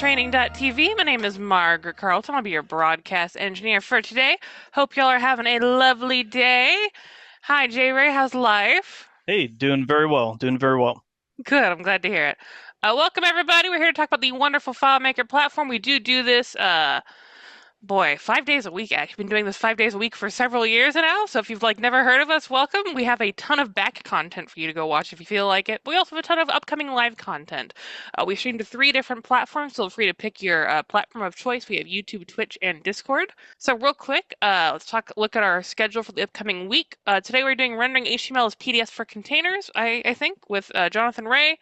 FMTraining.tv. My name is Margaret Carlton. I'll be your broadcast engineer for today. Hope y'all are having a lovely day. Hi, J Ray. How's life? Hey, doing very well, doing very well. Good. I'm glad to hear it. Welcome, everybody. We're here to talk about the wonderful FileMaker platform. We do this 5 days a week. I've been doing this 5 days a week for several years now. So if you've never heard of us, welcome. We have a ton of back content for you to go watch if you feel like it. We also have a ton of upcoming live content. We stream to 3 different platforms. Feel free to pick your platform of choice. We have YouTube, Twitch, and Discord. So real quick, let's look at our schedule for the upcoming week. Today we're doing rendering HTML as PDFs for containers, I think, with Jonathan Ray.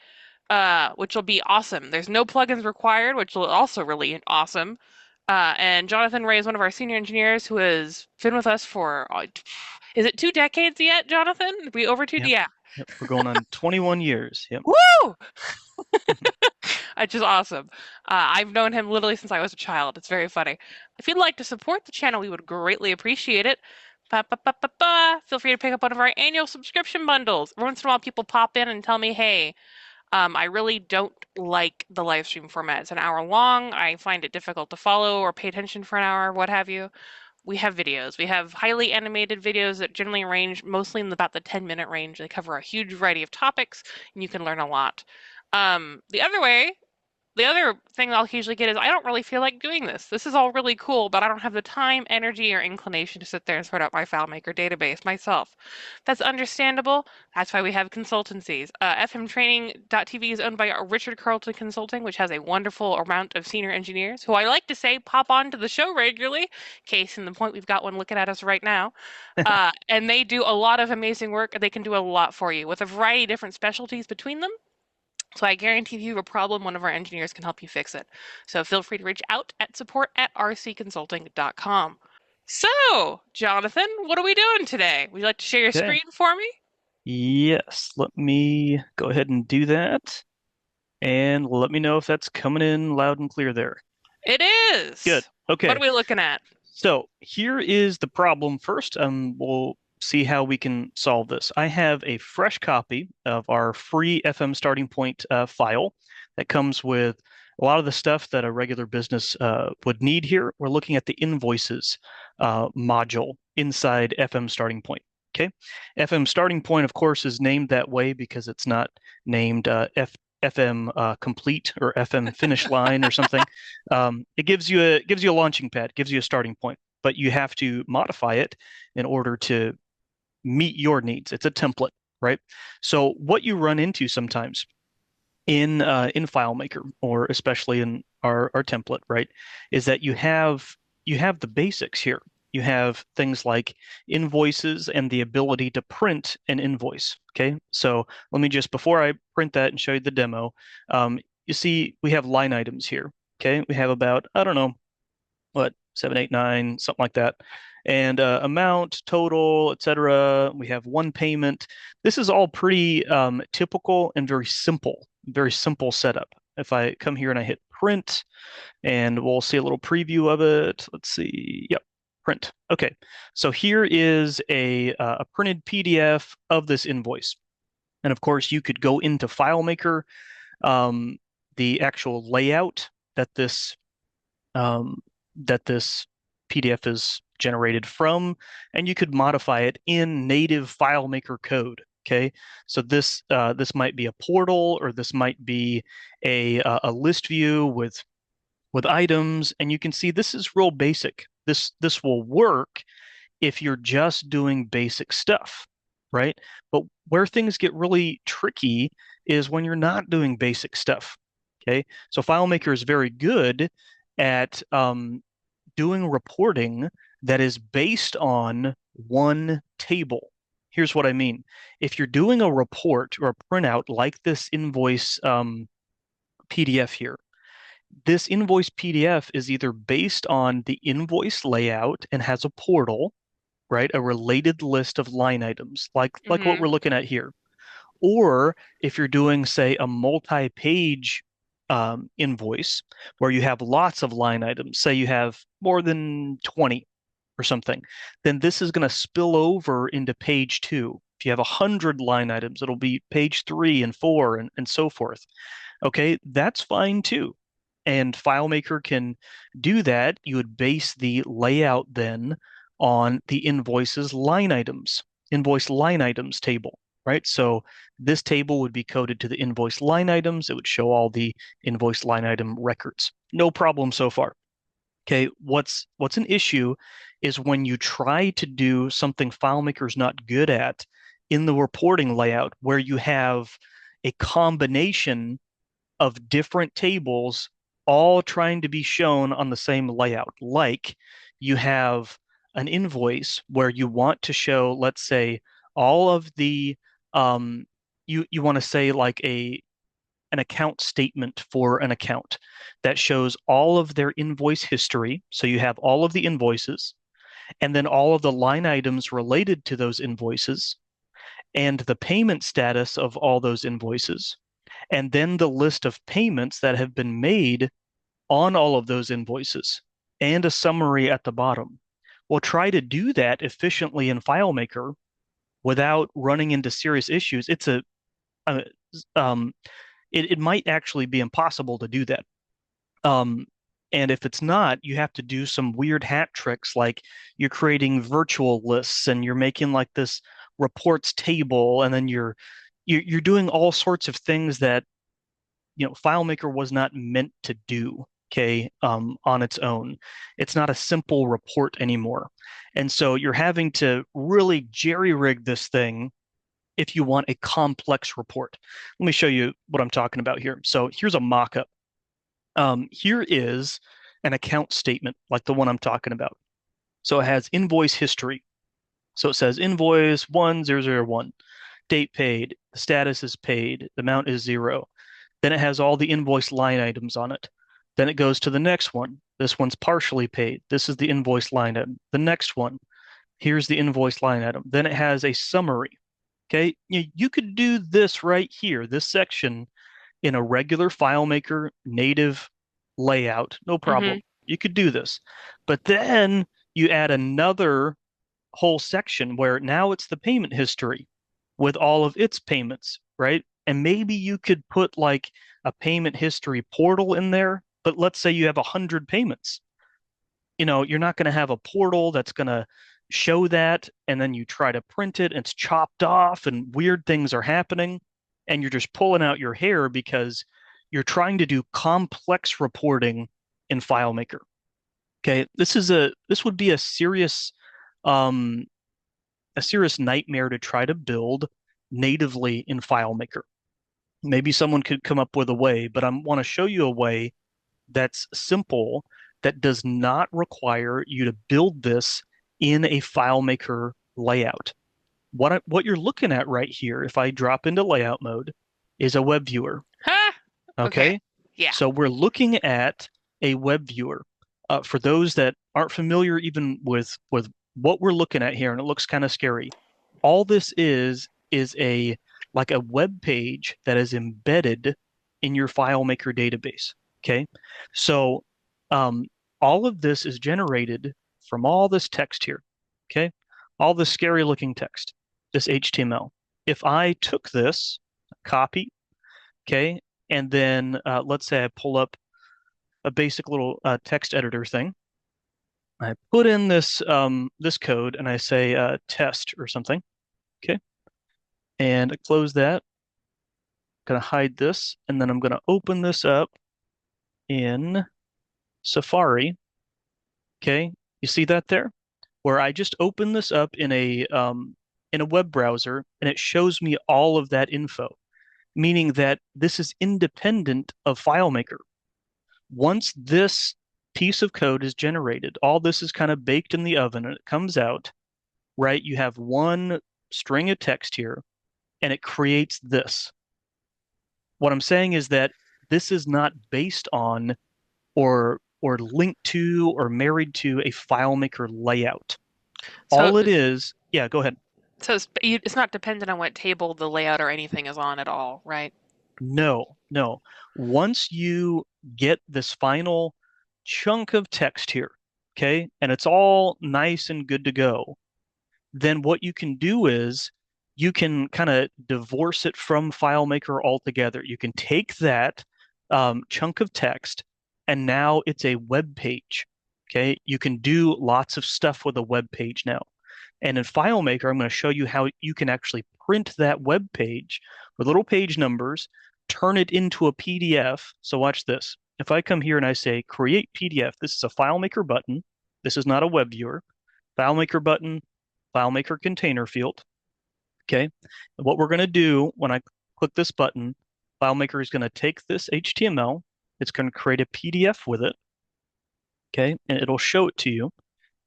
Which will be awesome. There's no plugins required, which will also really awesome. And Jonathan Ray is one of our senior engineers who has been with us for, is it 2 decades yet, Jonathan? We over two? Yep, Yeah. yep. We're going on 21 years. Yep. Woo! Which is awesome. I've known him literally since I was a child. It's very funny. If you'd like to support the channel, we would greatly appreciate it. Feel free to pick up one of our annual subscription bundles. Every once in a while, people pop in and tell me, hey, I really don't like the live stream format. It's an hour long. I find it difficult to follow or pay attention for an hour, what have you. We have videos. We have highly animated videos that generally range mostly in about the 10-minute range. They cover a huge variety of topics, and you can learn a lot. The other thing I'll usually get is I don't really feel like doing this. This is all really cool, but I don't have the time, energy, or inclination to sit there and sort out my FileMaker database myself. That's understandable. That's why we have consultancies. FMTraining.tv is owned by Richard Carlton Consulting, which has a wonderful amount of senior engineers who I like to say pop on to the show regularly. Case in the point, we've got one looking at us right now. And they do a lot of amazing work. They can do a lot for you with a variety of different specialties between them. So I guarantee if you have a problem, one of our engineers can help you fix it. So feel free to reach out at support@rcconsulting.com. So, Jonathan, what are we doing today? Would you like to share your Okay. screen for me? Yes, let me go ahead and do that. And let me know if that's coming in loud and clear there. It Good. is. What are Okay. we looking at? So here is the problem first. We'll see how we can solve this. I have a fresh copy of our free FM starting point file that comes with a lot of the stuff that a regular business would need here. We're looking at the invoices module inside FM starting point. Okay. FM starting point, of course, is named that way because it's not named FM complete or FM finish line or something. It gives you a launching pad, gives you a starting point, but you have to modify it in order to meet your needs. It's a template, right? So what you run into sometimes in FileMaker, or especially in our template, right, is that you have the basics here. You have things like invoices and the ability to print an invoice. Okay, so let me just, before I print that and show you the demo, you see we have line items here. Okay, we have about, I don't know, what, 7, 8, 9, something like that. And amount, total, etc. We have one payment. This is all pretty typical and very simple setup. If I come here and I hit print, and we'll see a little preview of it. Let's see. Yep, print. Okay, so here is a printed PDF of this invoice. And of course, you could go into FileMaker, the actual layout that this PDF is generated from, and you could modify it in native FileMaker code. Okay, so this might be a portal, or this might be a list view with items, and you can see this is real basic. This will work if you're just doing basic stuff, right? But where things get really tricky is when you're not doing basic stuff. Okay, so FileMaker is very good at doing reporting that is based on one table. Here's what I mean. If you're doing a report or a printout like this invoice PDF here, this invoice PDF is either based on the invoice layout and has a portal, right? A related list of line items, like what Mm-hmm. we're looking at here. Or if you're doing, say, a multi-page invoice where you have lots of line items, say you have more than 20 or something, then this is going to spill over into page 2. If you have 100 line items, it'll be page 3 and 4 and so forth. Okay, that's fine too. And FileMaker can do that. You would base the layout then on the invoice line items table, right? So this table would be coded to the invoice line items. It would show all the invoice line item records. No problem so far. Okay, what's an issue is when you try to do something FileMaker's not good at in the reporting layout where you have a combination of different tables all trying to be shown on the same layout. Like you have an invoice where you want to show, let's say, all of the you want to say like an account statement for an account that shows all of their invoice history. So you have all of the invoices and then all of the line items related to those invoices and the payment status of all those invoices, and then the list of payments that have been made on all of those invoices and a summary at the bottom. We'll try to do that efficiently in FileMaker without running into serious issues. A um, it might actually be impossible to do that. Um, and if it's not, you have to do some weird hat tricks like you're creating virtual lists and you're making like this reports table, and then you're doing all sorts of things that FileMaker was not meant to do, okay, on its own. It's not a simple report anymore. And so you're having to really jerry-rig this thing if you want a complex report. Let me show you what I'm talking about here. So here's a mock-up. Here is an account statement like the one I'm talking about. So it has invoice history. So it says invoice 1001, date paid, the status is paid, the amount is 0. Then it has all the invoice line items on it. Then it goes to the next one. This one's partially paid. This is the invoice line item. The next one, here's the invoice line item. Then it has a summary. Okay, you could do this right here, this section in a regular FileMaker native layout, no Mm-hmm. problem. You could do this. But then you add another whole section where now it's the payment history with all of its payments, right? And maybe you could put like a payment history portal in there, but let's say you have 100 payments. You're not going to have a portal that's going to show that, and then you try to print it, and it's chopped off, and weird things are happening, and you're just pulling out your hair because you're trying to do complex reporting in FileMaker. Okay, this would be um, a serious nightmare to try to build natively in FileMaker. Maybe someone could come up with a way, but I want to show you a way that's simple, that does not require you to build this in a FileMaker layout. What you're looking at right here, if I drop into layout mode, is a web viewer. Ha! Okay. Okay, Yeah. so we're looking at a web viewer. For those that aren't familiar even with what we're looking at here, and it looks kind of scary, all this is a like a web page that is embedded in your FileMaker database. Okay, so um, all of this is generated from all this text here. Okay, all this scary looking text, this HTML. If I took this, copy, okay, and then let's say I pull up a basic little text editor thing. I put in this code and I say test or something. Okay, and I close that. I'm gonna hide this, and then I'm gonna open this up in Safari. Okay, you see that there? Where I just open this up in a web browser, and it shows me all of that info, meaning that this is independent of FileMaker. Once this piece of code is generated, all this is kind of baked in the oven and it comes out, right? You have one string of text here and it creates this. What I'm saying is that this is not based on or linked to or married to a FileMaker layout. So All it is, yeah, go ahead. so it's not dependent on what table the layout or anything is on at all, right? No, no. Once you get this final chunk of text here, okay, and it's all nice and good to go, then what you can do is you can kind of divorce it from FileMaker altogether. You can take that chunk of text and now it's a web page. Okay, you can do lots of stuff with a web page now. And in FileMaker, I'm going to show you how you can actually print that web page with little page numbers, turn it into a PDF. So watch this. If I come here and I say create PDF, this is a FileMaker button. This is not a web viewer. FileMaker button, FileMaker container field. Okay. And what we're going to do when I click this button, FileMaker is going to take this HTML. It's going to create a PDF with it. Okay. And it'll show it to you.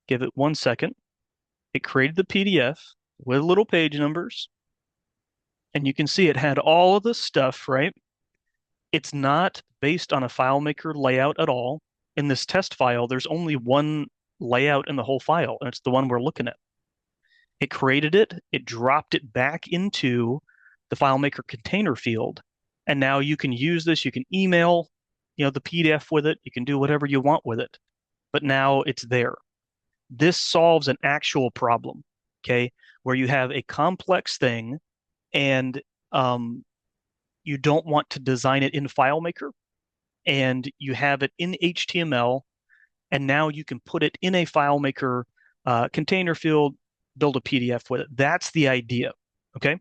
Give it 1 second. It created the PDF with little page numbers. And you can see it had all of this stuff, right? It's not based on a FileMaker layout at all. In this test file, there's only one layout in the whole file, and it's the one we're looking at. It created it, it dropped it back into the FileMaker container field, and now you can use this. You can email, the PDF with it. You can do whatever you want with it, but now it's there. This solves an actual problem, okay, where you have a complex thing and you don't want to design it in FileMaker, and you have it in HTML, and now you can put it in a FileMaker container field, build a PDF with it. That's the idea, okay?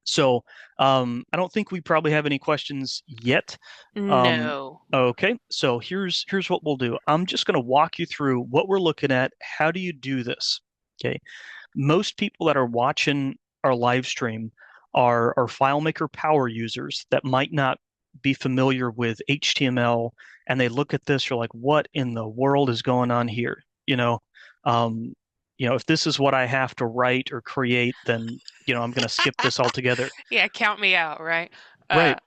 So I don't think we probably have any questions yet. No. Okay, so here's what we'll do. I'm just going to walk you through what we're looking at. How do you do this? Okay, most people that are watching our live stream are FileMaker power users that might not be familiar with HTML, and they look at this, you're like, what in the world is going on here? If this is what I have to write or create, then I'm going to skip this altogether. Yeah, count me out, right? Uh, Right.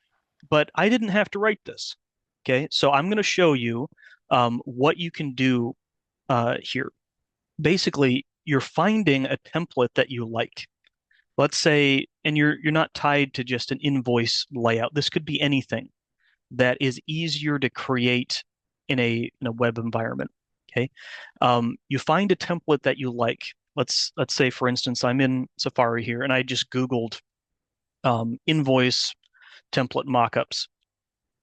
But I didn't have to write this. Okay, so I'm going to show you what you can do here. Basically, you're finding a template that you like. Let's say, and you're not tied to just an invoice layout. This could be anything that is easier to create in a web environment. Okay, you find a template that you like. Let's say, for instance, I'm in Safari here, and I just Googled invoice template mockups,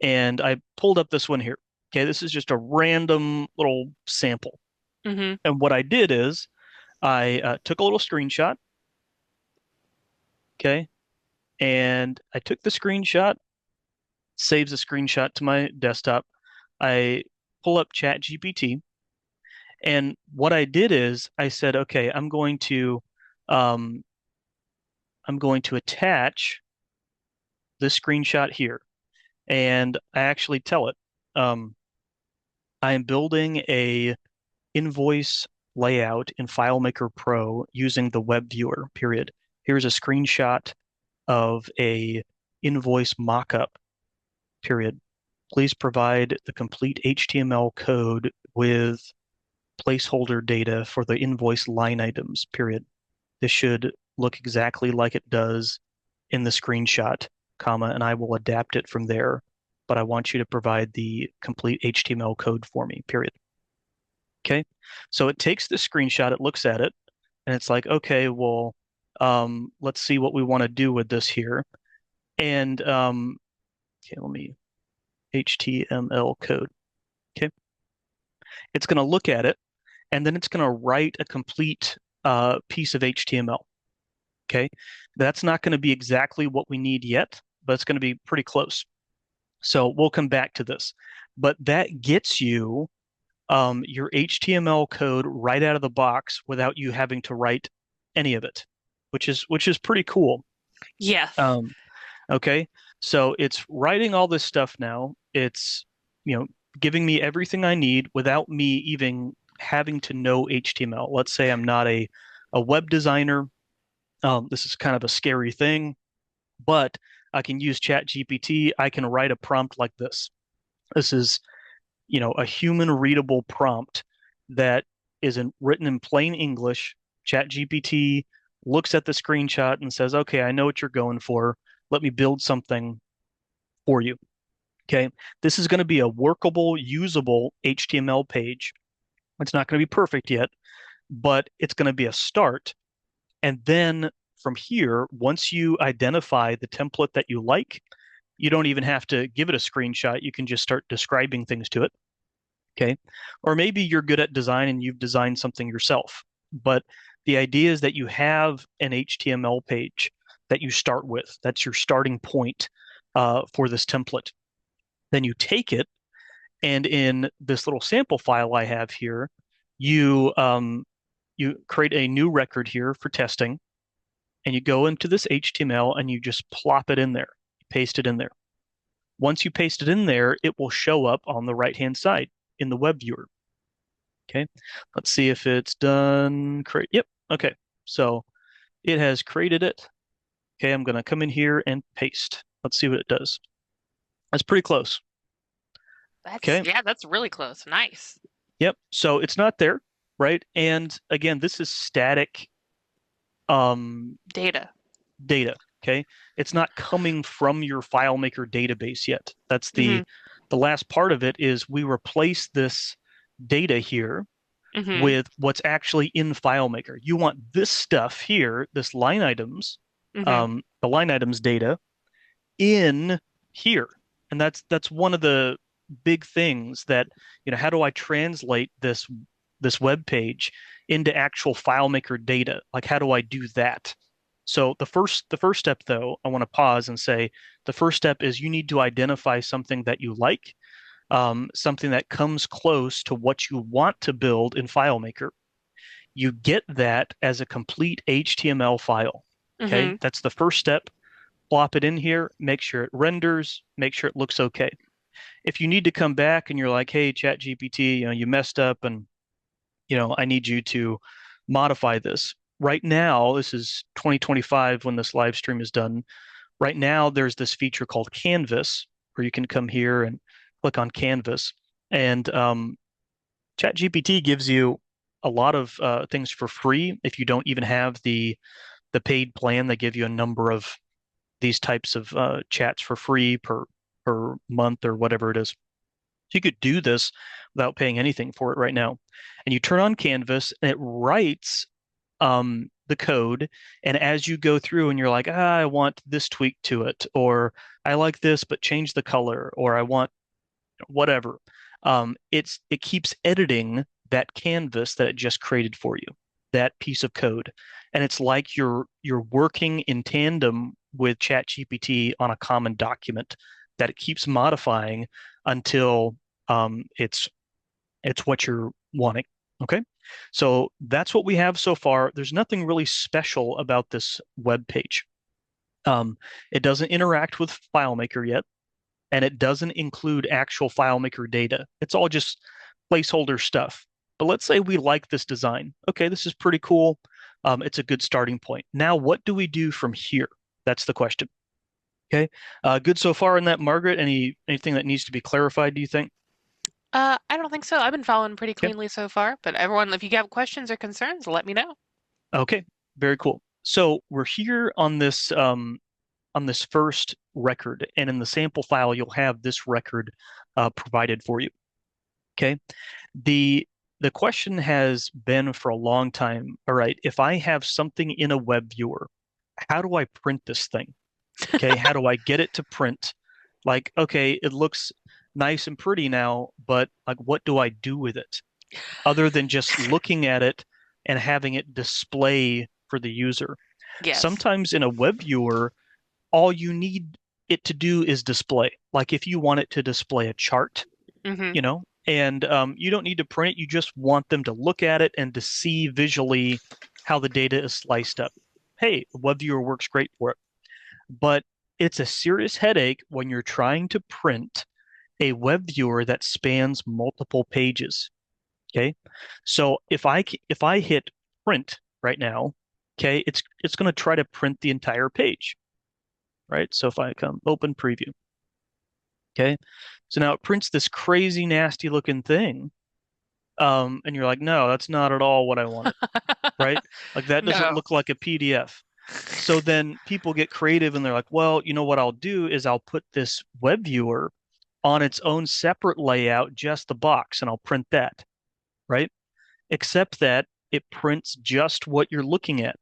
and I pulled up this one here. Okay, this is just a random little sample. mm-hmm. And what I did is I took a little screenshot. Okay, and I took the screenshot, saves the screenshot to my desktop. I pull up ChatGPT, and what I did is I said, okay, um, I'm going to attach this screenshot here, and I actually tell it, um, I am building a invoice layout in FileMaker Pro using the web viewer, period. Here's a screenshot of a invoice mockup, period. Please provide the complete HTML code with placeholder data for the invoice line items, period. This should look exactly like it does in the screenshot, comma, and I will adapt it from there. But I want you to provide the complete HTML code for me, period. Okay, so it takes the screenshot, it looks at it, and it's like, okay, well, let's see what we want to do with this here. And okay, let me HTML code. Okay, it's going to look at it, and then it's going to write a complete piece of HTML. Okay, that's not going to be exactly what we need yet, but it's going to be pretty close. So we'll come back to this, but that gets you your HTML code right out of the box without you having to write any of it, which is pretty cool. Yes. Okay, so it's writing all this stuff now. It's giving me everything I need without me even having to know HTML. Let's say I'm not a web designer. This is kind of a scary thing, but I can use ChatGPT. I can write a prompt like this. This is a human readable prompt that is written in plain English. ChatGPT looks at the screenshot and says, okay, I know what you're going for. Let me build something for you. Okay, this is going to be a workable, usable HTML page. It's not going to be perfect yet, but it's going to be a start. And then from here, once you identify the template that you like, you don't even have to give it a screenshot. You can just start describing things to it. Okay. Or maybe you're good at design and you've designed something yourself. But the idea is that you have an HTML page that you start with. That's your starting point for this template. Then you take it, and in this little sample file I have here, you create a new record here for testing, and you go into this HTML and you just plop it in there, paste it in there. Once you paste it in there, it will show up on the right-hand side in the web viewer. Okay, let's see if it's done. Yep. Okay, so it has created it. Okay, I'm going to come in here and paste. Let's see what it does. That's pretty close. That's, Okay. yeah, that's really close. Nice. Yep. So it's not there, right? And again, this is static um, Data. data. Okay. It's not coming from your FileMaker database yet. That's Mm-hmm. the last part of it is we replace this data here Mm-hmm. with what's actually in FileMaker. You want this stuff here, this line items, Mm-hmm. the line items data in here. And that's one of the big things that, how do I translate this web page into actual FileMaker data? Like how do I do that? So the first step though, I want to pause and say the first step is you need to identify something that you like, something that comes close to what you want to build in FileMaker. You get that as a complete HTML file. Okay, Mm-hmm. that's the first step. Plop it in here, make sure it renders, make sure it looks okay. If you need to come back and you're like, hey, ChatGPT, you messed up and I need you to modify this. Right now, this is 2025 when this live stream is done. Right now, there's this feature called Canvas where you can come here and click on Canvas. And ChatGPT gives you a lot of things for free if you don't even have the paid plan. They give you a number of these types of chats for free per month or whatever it is. So you could do this without paying anything for it right now. And you turn on Canvas and it writes the code. And as you go through and you're like, I want this tweak to it, or I like this, but change the color, or I want whatever. It keeps editing that canvas that it just created for you, that piece of code. And it's like you're working in tandem with ChatGPT on a common document that it keeps modifying until it's what you're wanting. Okay. So that's what we have so far. There's nothing really special about this web page. It doesn't interact with FileMaker yet, and it doesn't include actual FileMaker data. It's all just placeholder stuff. But let's say we like this design. Okay, this is pretty cool. It's a good starting point. Now, what do we do from here? That's the question. Okay, good so far in that, Margaret. Anything that needs to be clarified, do you think? I don't think so. I've been following pretty Okay. cleanly so far, but everyone, if you have questions or concerns, let me know. Okay, very cool. So we're here on this first record, and in the sample file, you'll have this record provided for you. Okay. The question has been for a long time, all right, if I have something in a web viewer, how do I print this thing? Okay, how do I get it to print? Like, okay, it looks nice and pretty now, but like what do I do with it other than just looking at it and having it display for the user? Yes. Sometimes in a web viewer, all you need it to do is display. Like if you want it to display a chart, Mm-hmm. and you don't need to print it. You just want them to look at it and to see visually how the data is sliced up. Hey, web viewer works great for it. But it's a serious headache when you're trying to print a web viewer that spans multiple pages. Okay. So if I hit print right now, okay, it's going to try to print the entire page, right? So if I come open preview, okay, so now it prints this crazy nasty looking thing. And you're like, no, that's not at all what I wanted, right? Like that doesn't No. look like a PDF. So then people get creative and they're like, well, you know what I'll do is I'll put this web viewer on its own separate layout, just the box, and I'll print that, right? Except that it prints just what you're looking at.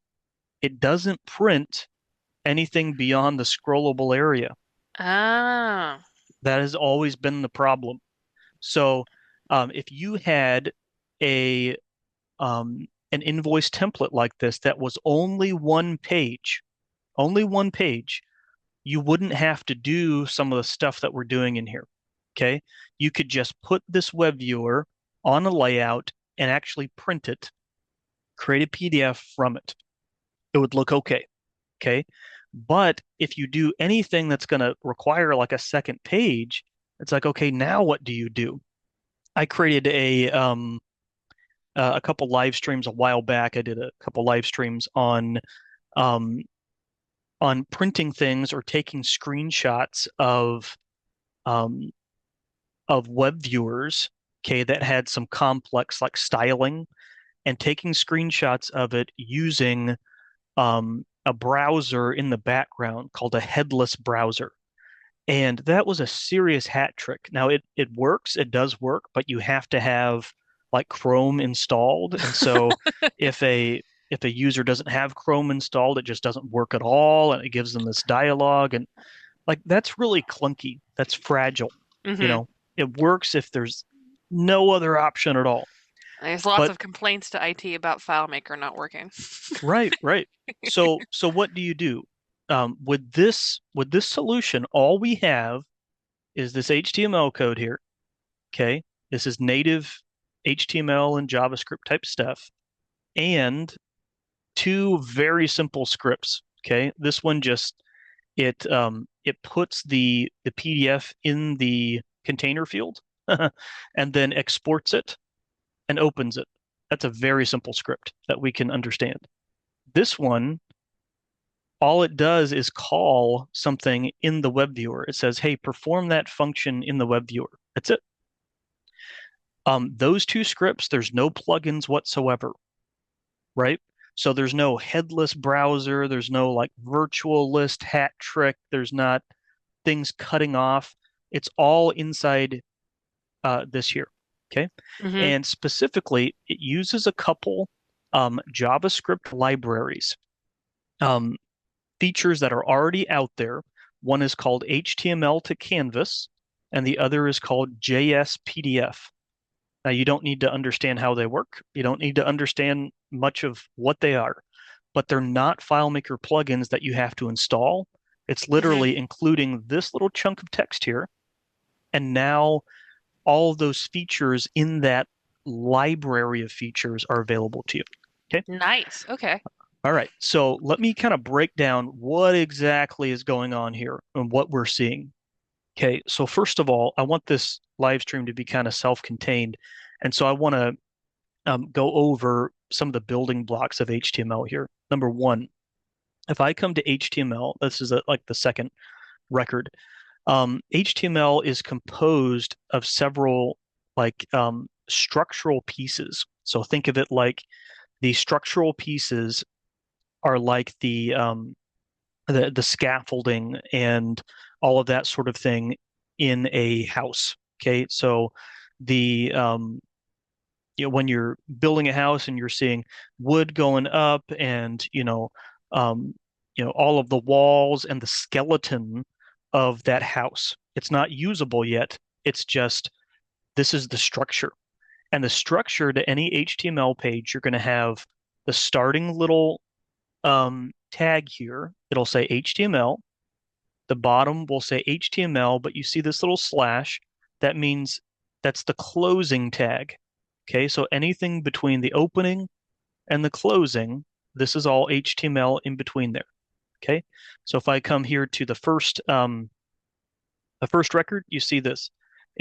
It doesn't print anything beyond the scrollable area. Ah. That has always been the problem. So If you had a an invoice template like this that was only one page, you wouldn't have to do some of the stuff that we're doing in here. Okay. You could just put this web viewer on a layout and actually print it, create a PDF from it. It would look okay. Okay. But if you do anything that's going to require like a second page, it's like, okay, now what do you do? I created a couple live streams a while back. I did a couple live streams um, on printing things or taking screenshots um, of web viewers, okay, that had some complex like styling, and taking screenshots of it using a browser in the background called a headless browser. And that was a serious hat trick. Now it works, it does work, but you have to have like Chrome installed. And so if a user doesn't have Chrome installed, it just doesn't work at all, and it gives them this dialogue. And like that's really clunky. That's fragile. You Hmm. know, it works if there's no other option at all. There's lots But of complaints to IT about FileMaker not working. right, right. So what do you do? With this solution, all we have is this HTML code here. Okay, this is native HTML and JavaScript type stuff, and two very simple scripts. Okay, this one just it puts the PDF in the container field and then exports it and opens it. That's a very simple script that we can understand. This one, all it does is call something in the web viewer. It says, "Hey, perform that function in the web viewer." That's it. Those two scripts, there's no plugins whatsoever, right? So there's no headless browser, there's no like virtual list hat trick, there's not things cutting off. It's all inside this here, okay? Hmm. And specifically, it uses a couple JavaScript libraries, um, features that are already out there. One is called HTML to Canvas, and the other is called JS PDF. Now, you don't need to understand how they work. You don't need to understand much of what they are, but they're not FileMaker plugins that you have to install. It's Hmm. literally including this little chunk of text here. And now all of those features in that library of features are available to you. Okay. Nice. Okay. All right. So let me kind of break down what exactly is going on here and what we're seeing. Okay, so first of all, I want this live stream to be kind of self-contained. And so I want to go over some of the building blocks of HTML here. Number one, if I come to HTML, this is like the second record. HTML is composed of several like structural pieces. So think of it like the structural pieces are like the scaffolding and all of that sort of thing in a house. Okay, so the when you're building a house and you're seeing wood going up and all of the walls and the skeleton of that house. It's not usable yet. It's just this is the structure. And the structure to any HTML page, you're going to have the starting little tag here. It'll say HTML. The bottom will say HTML, but you see this little slash. That means that's the closing tag. Okay, so anything between the opening and the closing, this is all HTML in between there. Okay, so if I come here to the first record, you see this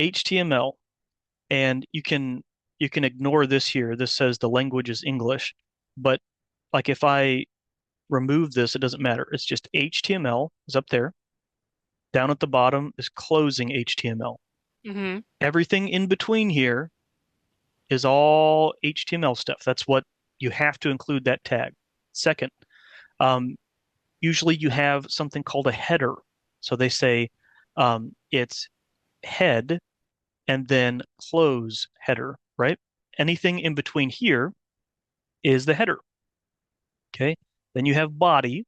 HTML, and you can ignore this here. This says the language is English, but like if I remove this, it doesn't matter. It's just HTML is up there. Down at the bottom is closing HTML. Hmm. Everything in between here is all HTML stuff. That's what you have to include that tag. Second, um, usually you have something called a header. So they say it's head and then close header, right? Anything in between here is the header. Okay. Then you have body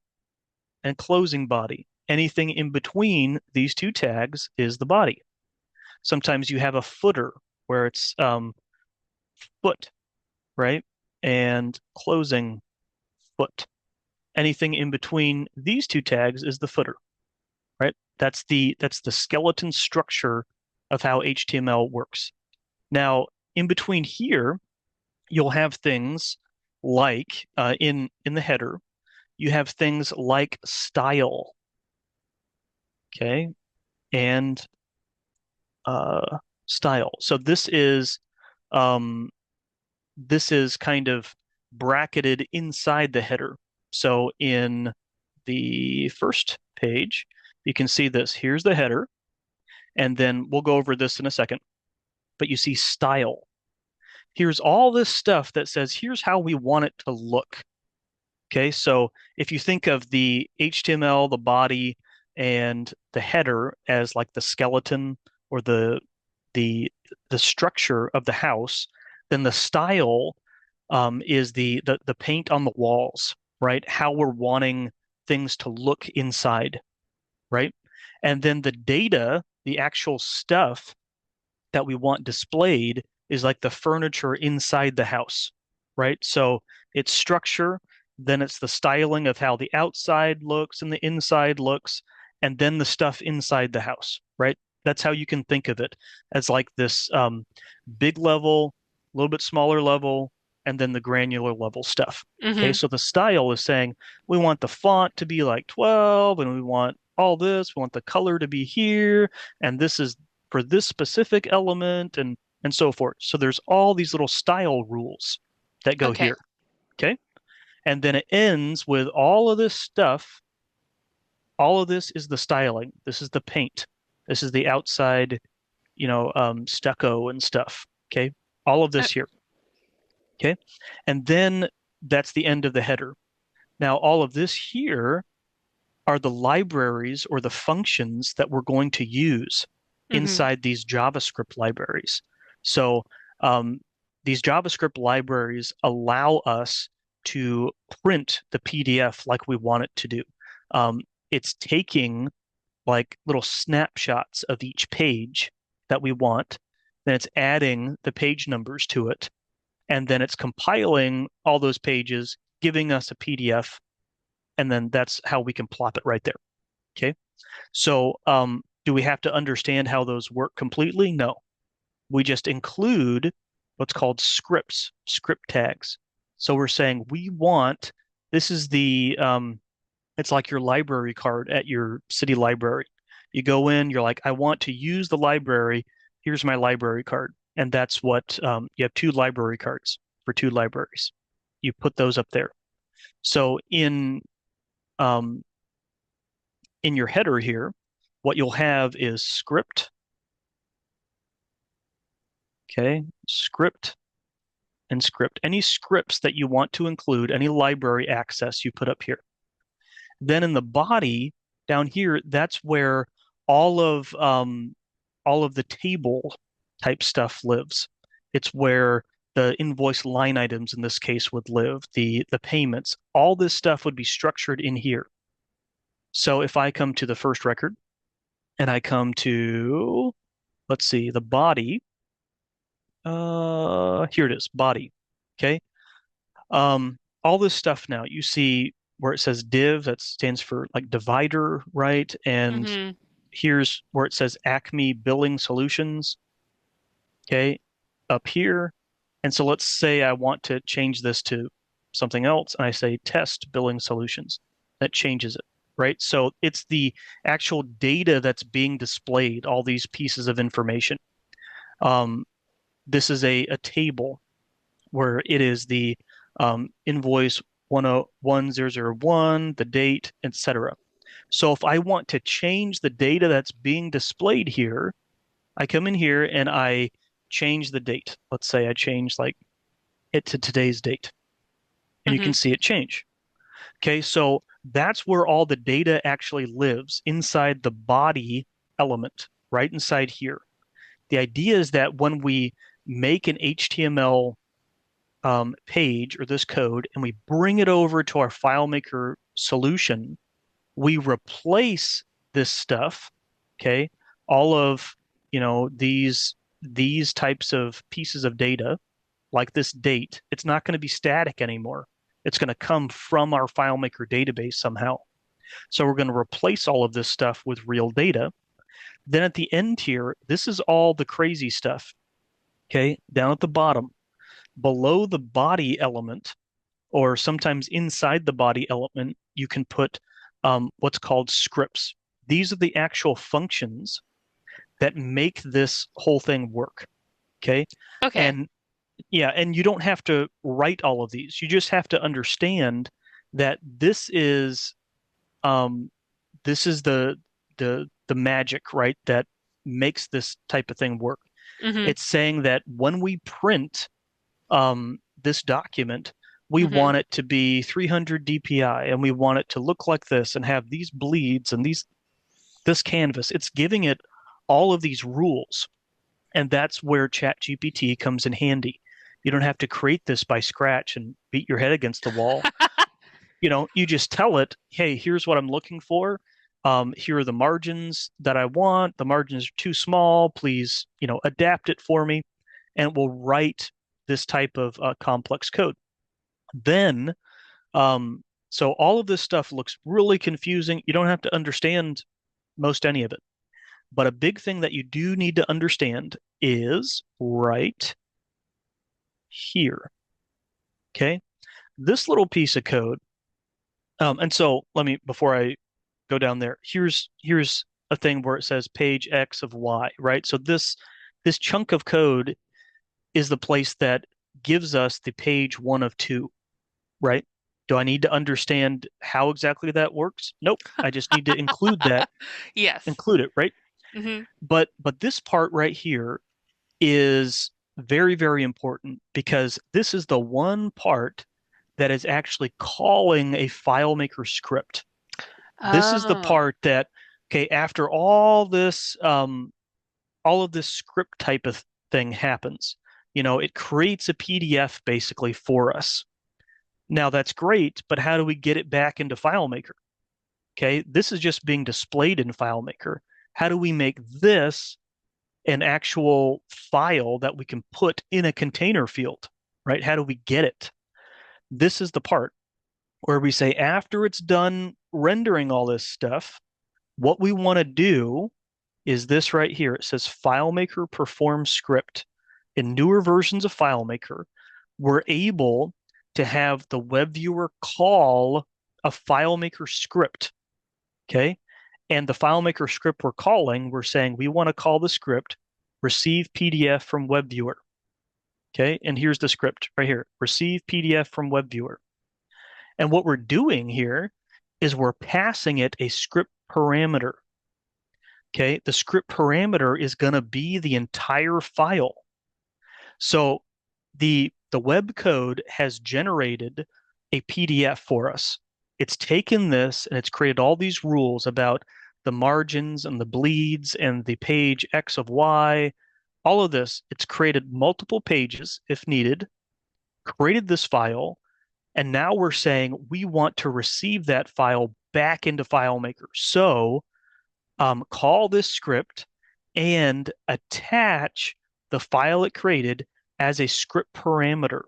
and closing body. Anything in between these two tags is the body. Sometimes you have a footer. where it's foot, right? And closing foot. Anything in between these two tags is the footer, right? That's the skeleton structure of how HTML works. Now, in between here, you'll have things like in the header, you have things like style, okay, and style. So um, this is kind of bracketed inside the header. So in the first page, you can see this. Here's the header, and then we'll go over this in a second. But you see style. Here's all this stuff that says, here's how we want it to look. Okay, so if you think of the HTML, the body, and the header as like the skeleton or the the structure of the house, then the style is the paint on the walls, right? How we're wanting things to look inside, right? And then the data, the actual stuff that we want displayed is like the furniture inside the house, right? So it's structure, then it's the styling of how the outside looks and the inside looks, and then the stuff inside the house, right? That's how you can think of it as like this big level, a little bit smaller level, and then the granular level stuff. Okay, Mm-hmm. so the style is saying we want the font to be like 12, and we want all this, we want the color to be here, and this is for this specific element and so forth. So there's all these little style rules that go Okay. here. Okay. And then it ends with all of this stuff. All of this is the styling. This is the paint. This is the outside, stucco and stuff. Okay. All of Uh, this here. Okay. And then that's the end of the header. Now, all of this here are the libraries or the functions that we're going to use mm-hmm. inside these JavaScript libraries. So um, these JavaScript libraries allow us to print the PDF like we want it to do. Um, it's taking like little snapshots of each page that we want, then it's adding the page numbers to it, and then it's compiling all those pages, giving us a PDF, and then that's how we can plop it right there. Okay. So, do we have to understand how those work completely? No. We just include what's called scripts, script tags. So we're saying we want, this is it's like your library card at your city library. You go in, you're like, I want to use the library. Here's my library card. And that's what, you have two library cards for two libraries. You put those up there. So um, in your header here, what you'll have is script, okay, script and script. Any scripts that you want to include, any library access you put up here. Then in the body down here, that's where all of um, all of the table type stuff lives. It's where the invoice line items in this case would live, the payments, all this stuff would be structured in here. So if I come to the first record and I come to, let's see, the body, here it is, body. Okay. All this stuff now, you see where it says div, that stands for like divider, right? And Mm-hmm. here's where it says Acme Billing Solutions, okay, up here. And so let's say I want to change this to something else, and I say test billing solutions. That changes it, right? So it's the actual data that's being displayed, all these pieces of information. Um, this is a table where it is the invoice 101001, the date, etc. So if I want to change the data that's being displayed here, I come in here and I change the date. Let's say I change like it to today's date, and you Mm-hmm. can see it change. Okay, so that's where all the data actually lives inside the body element, right inside here. The idea is that when we make an HTML page or this code and we bring it over to our FileMaker solution, we replace this stuff, okay? All of, these these types of pieces of data, like this date, it's not going to be static anymore. It's going to come from our FileMaker database somehow. So we're going to replace all of this stuff with real data. Then at the end here, this is all the crazy stuff. Okay, down at the bottom, below the body element, or sometimes inside the body element, you can put what's called scripts. These are the actual functions that make this whole thing work. Okay. Okay. And yeah, and you don't have to write all of these. You just have to understand that um, this is the magic, right? That makes this type of thing work. Mm-hmm. It's saying that when we print this document, we Mm-hmm. want it to be 300 DPI, and we want it to look like this and have these bleeds and this canvas. It's giving it all of these rules, and that's where ChatGPT comes in handy. You don't have to create this by scratch and beat your head against the wall. You just tell it, hey, here's what I'm looking for. Here are the margins that I want. The margins are too small. Please, adapt it for me, and it will write this type of complex code. Then, so all of this stuff looks really confusing. You don't have to understand most any of it. But a big thing that you do need to understand is right here. Okay. This little piece of code. And so before I go down there, here's a thing where it says page X of Y, right? So this chunk of code is the place that gives us the page 1 of 2, right? Do I need to understand how exactly that works? Nope. I just need to Yes. include it, right? Mm-hmm. But this part right here is very, very important because this is the one part that is actually calling a FileMaker script. This is the Oh. part that, okay, after all of this script type of thing happens, it creates a PDF basically for us. Now that's great, but how do we get it back into FileMaker? Okay, this is just being displayed in FileMaker. How do we make this an actual file that we can put in a container field, right? How do we get it? This is the part where we say after it's done rendering all this stuff, what we want to do is this right here. It says FileMaker perform script. In newer versions of FileMaker, we're able to have the web viewer call a FileMaker script. Okay. And the FileMaker script we're saying we want to call the script receive PDF from web viewer. Okay. And here's the script right here, receive PDF from web viewer. And what we're doing here is we're passing it a script parameter. Okay. The script parameter is going to be the entire file. So the web code has generated a PDF for us. It's taken this and it's created all these rules about the margins and the bleeds and the page X of Y, all of this. It's created multiple pages if needed, created this file, and now we're saying we want to receive that file back into FileMaker. So call this script and attach the file it created as a script parameter.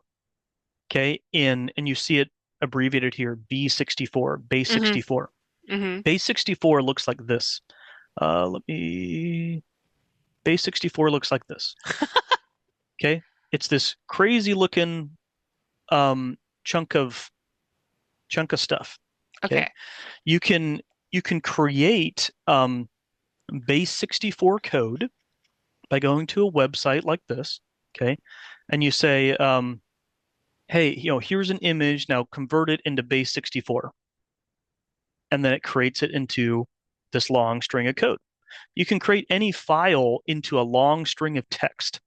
Okay, and you see it abbreviated here, B64, base Mm-hmm. 64. Mm-hmm. Base 64 looks like this. Let me. Base 64 looks like this. Okay, it's this crazy looking um, chunk of stuff. Okay, Okay. you can create base 64 code by going to a website like this. Okay, and you say, hey, here's an image. Now convert it into base 64, and then it creates it into this long string of code. You can create any file into a long string of text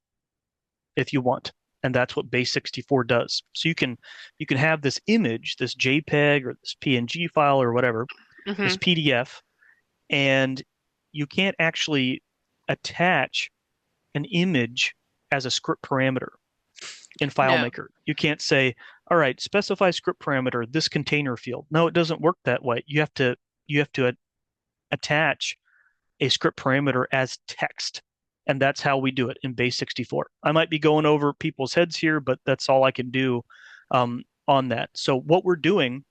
if you want. And that's what base 64 does. So you can have this image, this JPEG or this PNG file or whatever, this Mm-hmm. PDF, and you can't actually attach an image as a script parameter in No. FileMaker. You can't say, all right, specify script parameter, this container field. No, it doesn't work that way. You have to attach a script parameter as text, And that's how we do it in base 64. I might be going over people's heads here, but that's all I can do on that. So what we're doing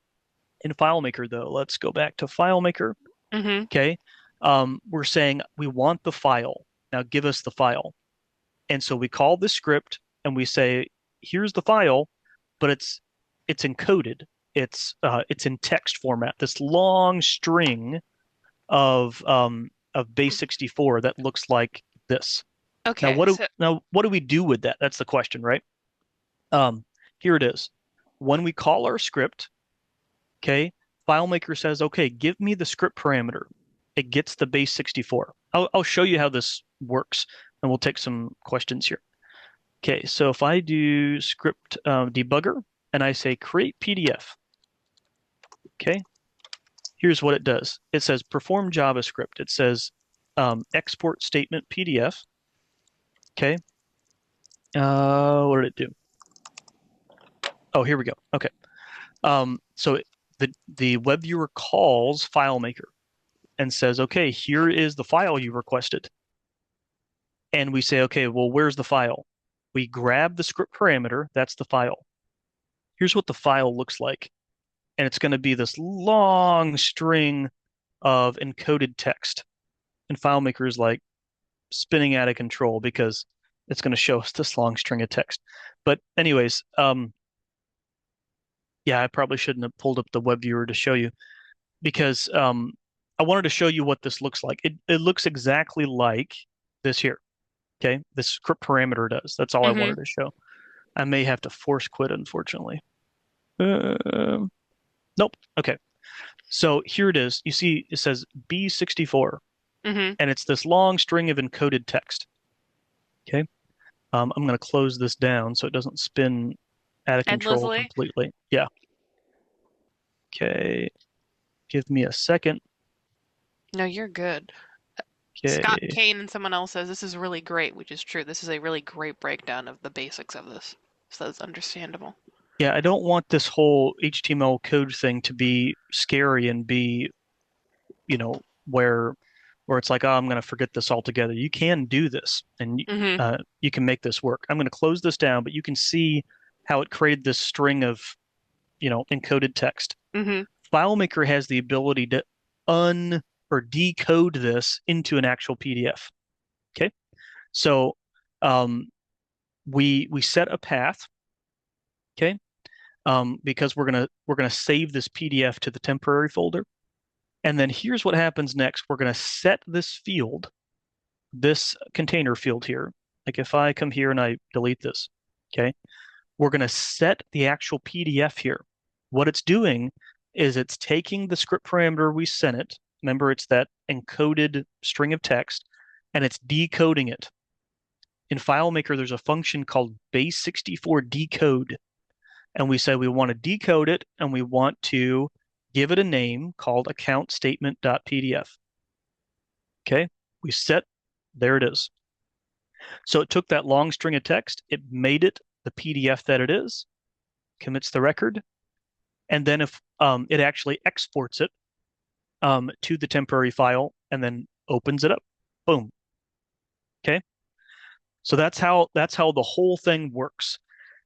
in FileMaker, though, let's go back to FileMaker. Mm-hmm. Okay. We're saying we want the file. Now give us the file. And so we call the script and we say, here's the file, but it's encoded. It's in text format. This long string of base 64 that looks like this. Now Okay, so what do we do with that? That's the question, right? Um, Here it is. When we call our script, okay, FileMaker says, okay, give me the script parameter. It gets the base 64. I'll show you how this works, and we'll take some questions here. Okay, so if I do script debugger and I say create PDF, okay, here's what it does. It says perform JavaScript. It says export statement PDF. Okay. What did it do? Oh, here we go. Okay. So the web viewer calls FileMaker and says, okay, here is the file you requested. And we say, okay, well, where's the file? We grab the script parameter. That's the file. Here's what the file looks like. And it's going to be this long string of encoded text. And FileMaker is like spinning out of control because it's going to show us this long string of text. But anyways, yeah, I probably shouldn't have pulled up the web viewer to show you because I wanted to show you what this looks like. It looks exactly like this here. Okay, this script parameter does. That's all I mm-hmm. wanted to show. I may have to force quit, unfortunately. Nope. Okay. So here it is. You see, it says B64, Mm-hmm. and it's this long string of encoded text. Okay. I'm going to close this down so it doesn't spin out of control Endlessly. completely. Yeah. Okay. Give me a second. No, you're good. Scott Okay. Kane and someone else says this is really great, which is true. This is a really great breakdown of the basics of this. So that's understandable. Yeah, I don't want this whole HTML code thing to be scary and be, you know, where it's like, oh, I'm going to forget this altogether. You can do this, and Mm-hmm. you can make this work. I'm going to close this down, but you can see how it created this string of, encoded text. Mm-hmm. FileMaker has the ability to un or decode this into an actual PDF. Okay, so we set a path. Okay, because we're gonna save this PDF to the temporary folder. And then here's what happens next. We're gonna set this field, this container field here. Like if I come here and I delete this, okay, we're gonna set the actual PDF here. What it's doing is it's taking the script parameter we sent it. Remember, it's that encoded string of text, and it's decoding it. In FileMaker, there's a function called base64 decode. And we say we want to decode it and we want to give it a name called account statement.pdf. Okay, we set, there it is. So it took that long string of text, it made it the PDF that it is, commits the record, and then if it actually exports it to the temporary file and then opens it up, boom. Okay, so that's how the whole thing works.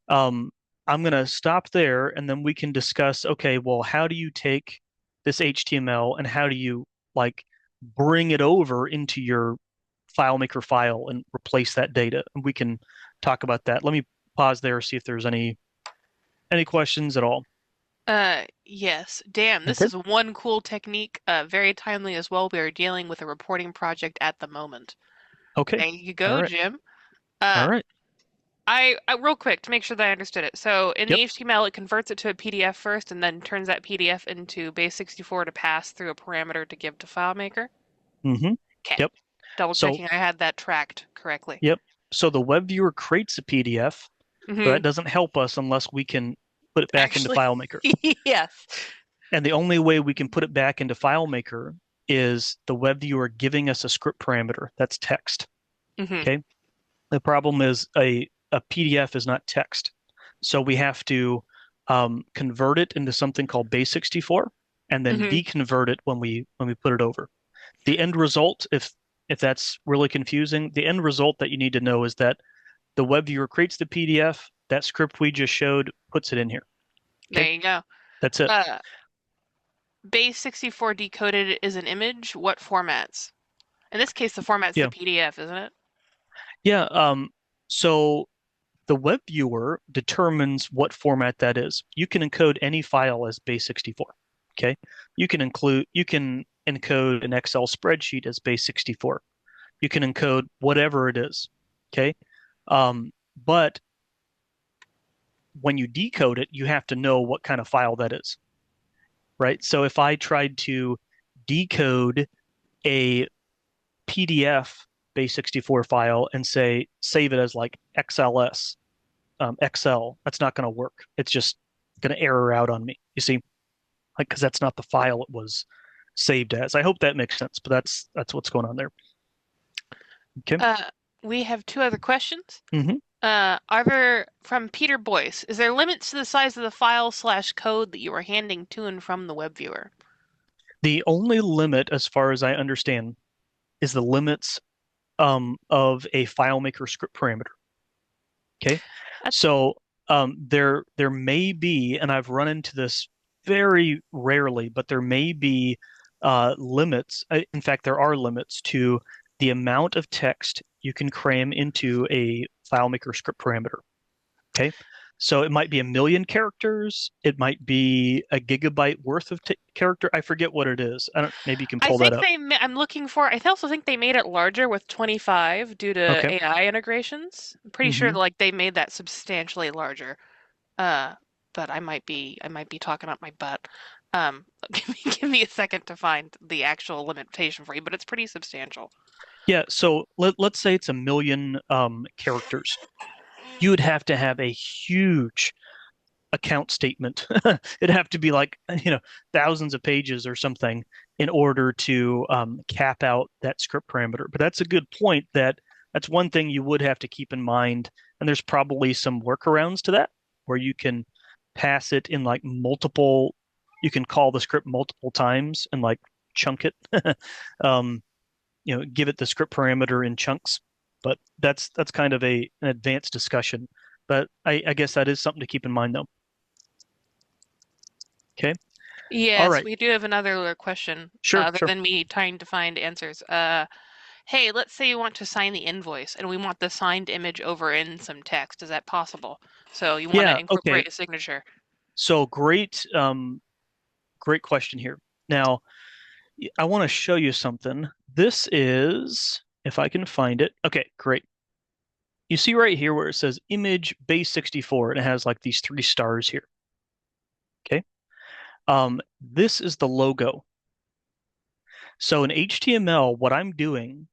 I'm going to stop there and then we can discuss, okay, well, how do you take this HTML and how do you like bring it over into your FileMaker file and replace that data? And we can talk about that. Let me pause there, see if there's any questions at all. Yes. Damn, this Okay. is one cool technique, very timely as well. We are dealing with a reporting project at the moment. Okay. There you All go, right. Jim. All Uh, right. I real quick to make sure that I understood it. So in the Yep. HTML, it converts it to a PDF first and then turns that PDF into base64 to pass through a parameter to give to FileMaker. Mm-hmm. Okay. Yep. Double So, checking I had that tracked correctly. yep. So the web viewer creates a PDF, but Mm-hmm. that doesn't help us unless we can put it back into Actually, FileMaker. yes. And the only way we can put it back into FileMaker is the web viewer giving us a script parameter that's text. Mm-hmm. Okay. The problem is a PDF is not text. So we have to convert it into something called base64 and then Mm-hmm. deconvert it when we put it over. The end result, if if that's really confusing. The end result that you need to know is that the web viewer creates the PDF, that script we just showed puts it in here. There Okay, you go. that's it. Uh, base 64 decoded is an image. What formats? In this case, the format's the Yeah, PDF, isn't it? yeah. So the web viewer determines what format that is. You can encode any file as base 64. Okay, you can encode an Excel spreadsheet as base 64. You can encode whatever it is. Okay, but when you decode it, you have to know what kind of file that is, right? So if I tried to decode a PDF base 64 file and say save it as like XLS, Excel, that's not going to work. It's just going to error out on me. You see, like because that's not the file it was saved as. I hope that makes sense, but that's what's going on there. Okay. Uh, we have two other questions. hmm Are there, from Peter Boyce, is there limits to the size of the file/code that you are handing to and from the web viewer? The only limit, as far as I understand, is the limits of a FileMaker script parameter. Okay, That, so there may be, and I've run into this very rarely, but there may be limits. In fact, there are limits to the amount of text you can cram into a FileMaker script parameter. Okay, so it might be 1 million characters. It might be a gigabyte worth of character. I forget what it is. I don't. Maybe you can I pull that think up. I'm looking for, I also think they made it larger with 25 due to Okay. AI integrations. I'm pretty sure hmm like they made that substantially larger. Uh, but I might be talking up my butt. Give me a second to find the actual limitation for you, but it's pretty substantial. Yeah. So let's say it's 1 million characters. You would have to have a huge account statement. It'd have to be like, thousands of pages or something in order to cap out that script parameter. But that's a good point that's one thing you would have to keep in mind. And there's probably some workarounds to that where you can pass it in like multiple, you can call the script multiple times and like chunk it, um, give it the script parameter in chunks. But that's kind of an advanced discussion. But I guess that is something to keep in mind though. Okay. All Yes, right. we do have another question, Sure, other sure. than me trying to find answers. Hey, let's say you want to sign the invoice and we want the signed image over in some text. Is that possible? So you want to Yeah, okay. incorporate a signature. So great question here. Now, I want to show you something. This is, if I can find it. Okay, great. You see right here where it says image base 64 and it has like these 3 stars here. Okay. This is the logo. So in HTML, what I'm doing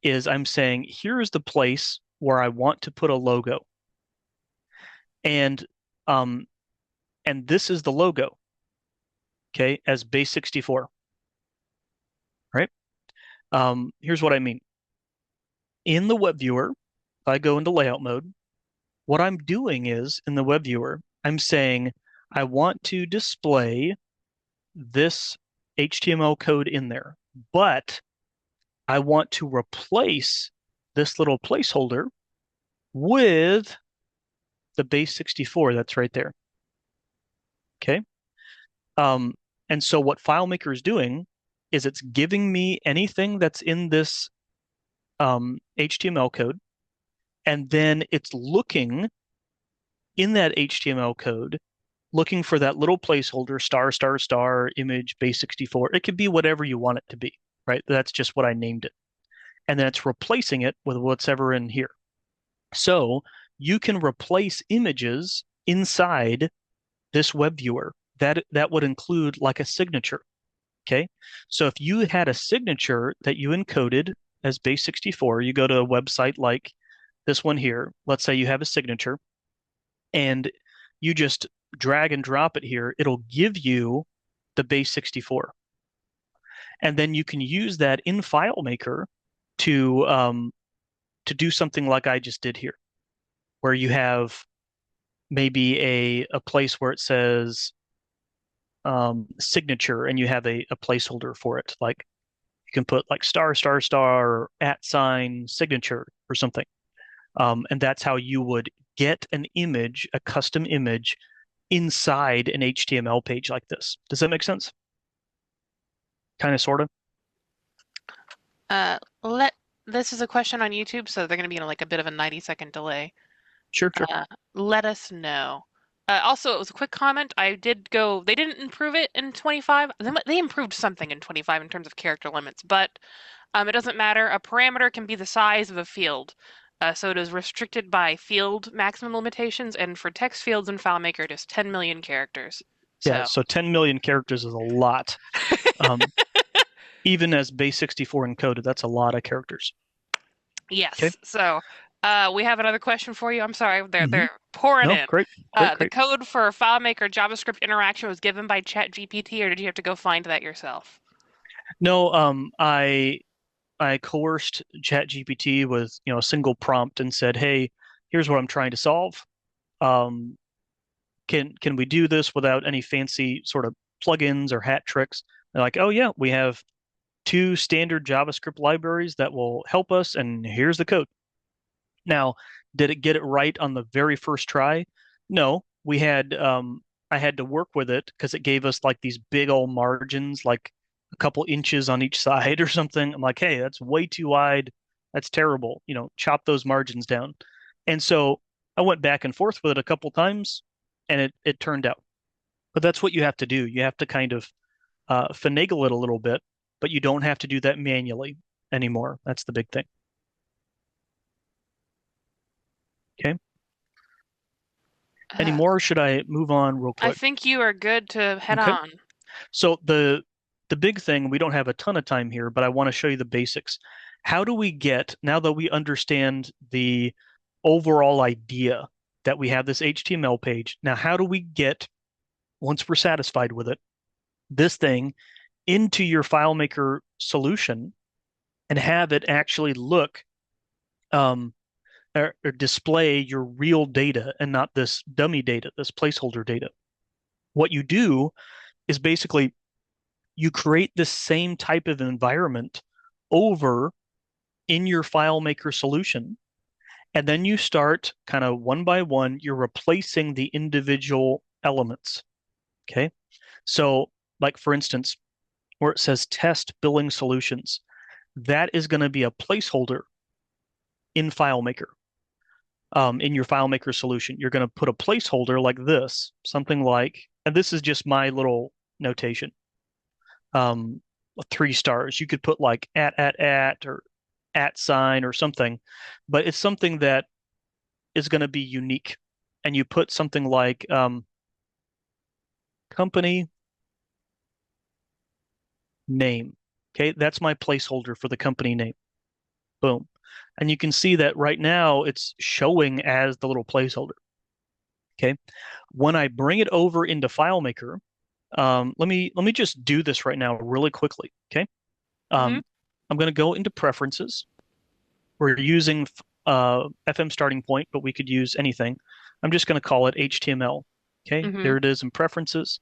is I'm saying, here's the place where I want to put a logo. And um, and this is the logo, okay, as base 64, right? Here's what I mean. In the web viewer, if I go into layout mode, what I'm doing is in the web viewer, I'm saying I want to display this HTML code in there, but I want to replace this little placeholder with the base 64 that's right there. Okay. Um, and so what FileMaker is doing is it's giving me anything that's in this HTML code, and then it's looking in that HTML code, looking for that little placeholder, star, star, star, image, base 64. It could be whatever you want it to be, right? That's just what I named it. And then it's replacing it with whatever in here. So you can replace images inside this web viewer. That would include like a signature. Okay. So if you had a signature that you encoded as base 64, you go to a website like this one here. Let's say you have a signature and you just drag and drop it here. It'll give you the base 64. And then you can use that in FileMaker to do something like I just did here, where you have maybe a place where it says signature and you have a placeholder for it, like You can put like star, star, star, at sign, signature, or something. And that's how you would get an image, a custom image, inside an HTML page like this. Does that make sense? Kind of, sort of. Let this is a question on YouTube, so they're going to be in like a bit of a 90-second delay. Sure, sure. Let us know. Also, it was a quick comment. I did go, they didn't improve it in 25. They improved something in 25 in terms of character limits, but it doesn't matter. A parameter can be the size of a field. So it is restricted by field maximum limitations, and for text fields in FileMaker, it is 10 million characters. Yeah, So, so 10 million characters is a lot. Um, Even as base 64 encoded, that's a lot of characters. Okay. yes. So, we have another question for you. I'm sorry, Hmm. they're pouring No, in. great, great, The great. code for FileMaker JavaScript interaction was given by ChatGPT, or did you have to go find that yourself? No, I coerced ChatGPT with, a single prompt and said, "Hey, here's what I'm trying to solve. Um, can we do this without any fancy sort of plugins or hat tricks?" They're like, "Oh yeah, we have two standard JavaScript libraries that will help us, and here's the code." Now, did it get it right on the very first try? No, I had to work with it because it gave us like these big old margins, like a couple inches on each side or something. I'm like, hey, that's way too wide. That's terrible. Chop those margins down. And so I went back and forth with it a couple times, and it turned out. But that's what you have to do. You have to kind of finagle it a little bit, but you don't have to do that manually anymore. That's the big thing. Okay. Any Uh, more? Or should I move on real I quick? think you are good to head Okay. on. So the big thing, we don't have a ton of time here, but I want to show you the basics. How do we get, now that we understand the overall idea that we have this HTML page, now how do we get, once we're satisfied with it, this thing into your FileMaker solution and have it actually look um, or display your real data and not this dummy data, this placeholder data? What you do is basically you create the same type of environment over in your FileMaker solution. And then you start kind of one by one, you're replacing the individual elements. Okay. So, like for instance, where it says test billing solutions, that is going to be a placeholder in FileMaker. In your FileMaker solution, you're going to put a placeholder like this, something like, and this is just my little notation. 3 stars. You could put like at or at sign or something, but it's something that is going to be unique. And you put something like company name. Okay, that's my placeholder for the company name. Boom. And you can see that right now it's showing as the little placeholder. Okay. When I bring it over into FileMaker, let me just do this right now really quickly. Okay. Hmm. Um, I'm going to go into preferences. We're using FM starting point, but we could use anything. I'm just going to call it HTML. Okay, Hmm. there it is in preferences.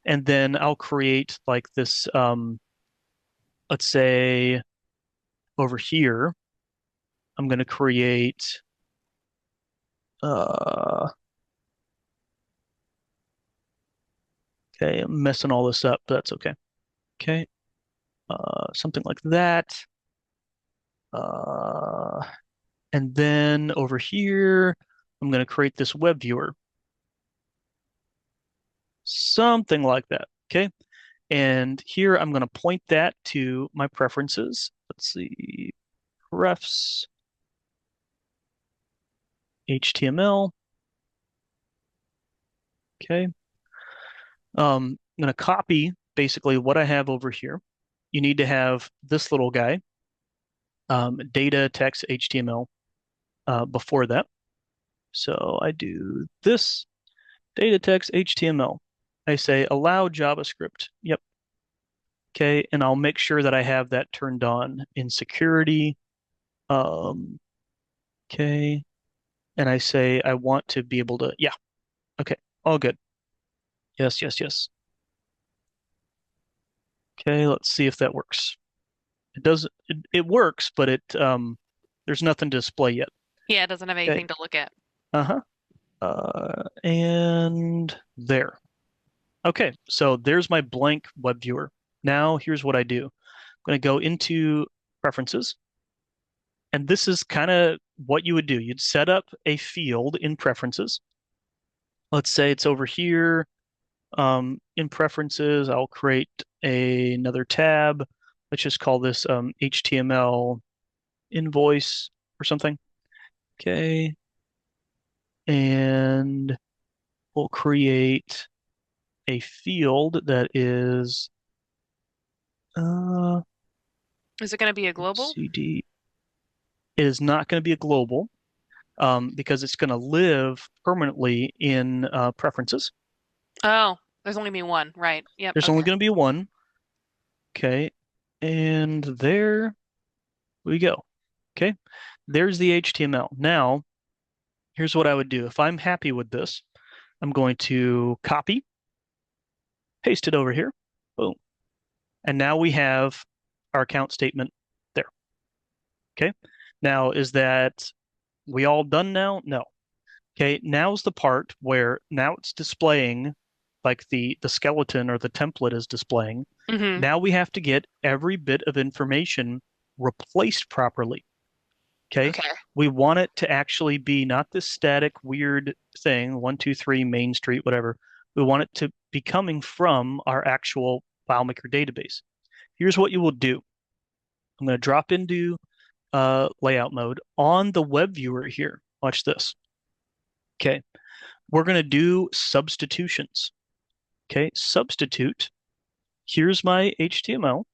And then I'll create like this, let's say over here, I'm going to create, uh, okay, I'm messing all this up, but that's okay. Okay, something like that. Uh, and then over here, I'm going to create this web viewer, something like that. Okay. And here I'm going to point that to my preferences. Let's see, refs, HTML. Okay. I'm going to copy basically what I have over here. You need to have this little guy, data text HTML, before that. So I do this data text HTML. I say allow JavaScript. Yep. Okay. And I'll make sure that I have that turned on in security. Um, okay. And I say I want to be able to, yeah, okay, all good. Yes, yes, yes. Okay, let's see if that works. It does it works, but there's nothing to display yet. Yeah, it doesn't have Okay. anything to look at. Uh-huh. And there. Okay, so there's my blank web viewer. Now here's what I do. I'm going to go into preferences, and this is kind of what you would do. You'd set up a field in preferences. Let's say it's over here. In preferences, I'll create another tab. Let's just call this HTML invoice or something. Okay. And we'll create a field that is uh, Is it going to be a global? CD. It is not going to be a global because it's going to live permanently in preferences. Oh, there's only me one. Right. Yep. There's only Okay. going to be one. Okay. And there we go. Okay. There's the HTML. Now, here's what I would do. If I'm happy with this, I'm going to copy, paste it over here. Boom. And now we have our account statement there. Okay. Now, is that we all done now? No. Okay. Now's the part where now it's displaying like the skeleton or the template is displaying. Mm-hmm. Now we have to get every bit of information replaced properly. Okay. Okay. We want it to actually be not this static, weird thing, 123 Main Street, whatever. We want it to be coming from our actual FileMaker database. Here's what you will do. I'm going to drop into layout mode on the web viewer here. Watch this. Okay. We're going to do substitutions. Okay. Substitute. Here's my HTML.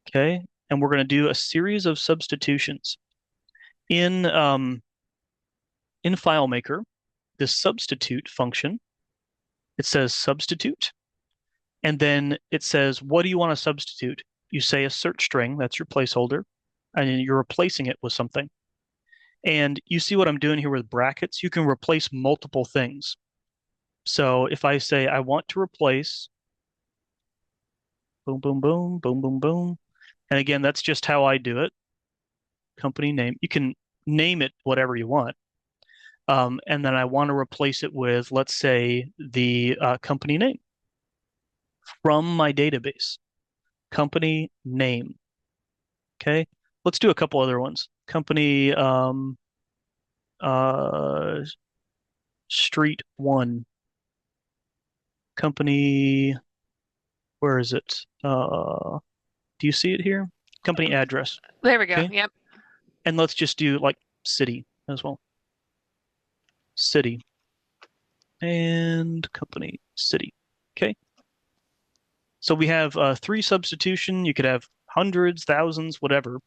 Okay. And we're going to do a series of substitutions. In FileMaker, this substitute function, it says substitute, and then it says, what do you want to substitute? You say a search string, that's your placeholder, and you're replacing it with something. And you see what I'm doing here with brackets? You can replace multiple things. So if I say I want to replace boom, boom, boom, boom, boom, boom, and again, that's just how I do it. Company name. You can name it whatever you want. And then I want to replace it with, let's say, the company name from my database. Company name. Okay. Let's do a couple other ones. Company uh, Street 1. Company, where is it? Do you see it here? Company address. There we go. Okay. Yep. And let's just do like city as well. City and company city. Okay. So we have three substitution. You could have hundreds, thousands, whatever.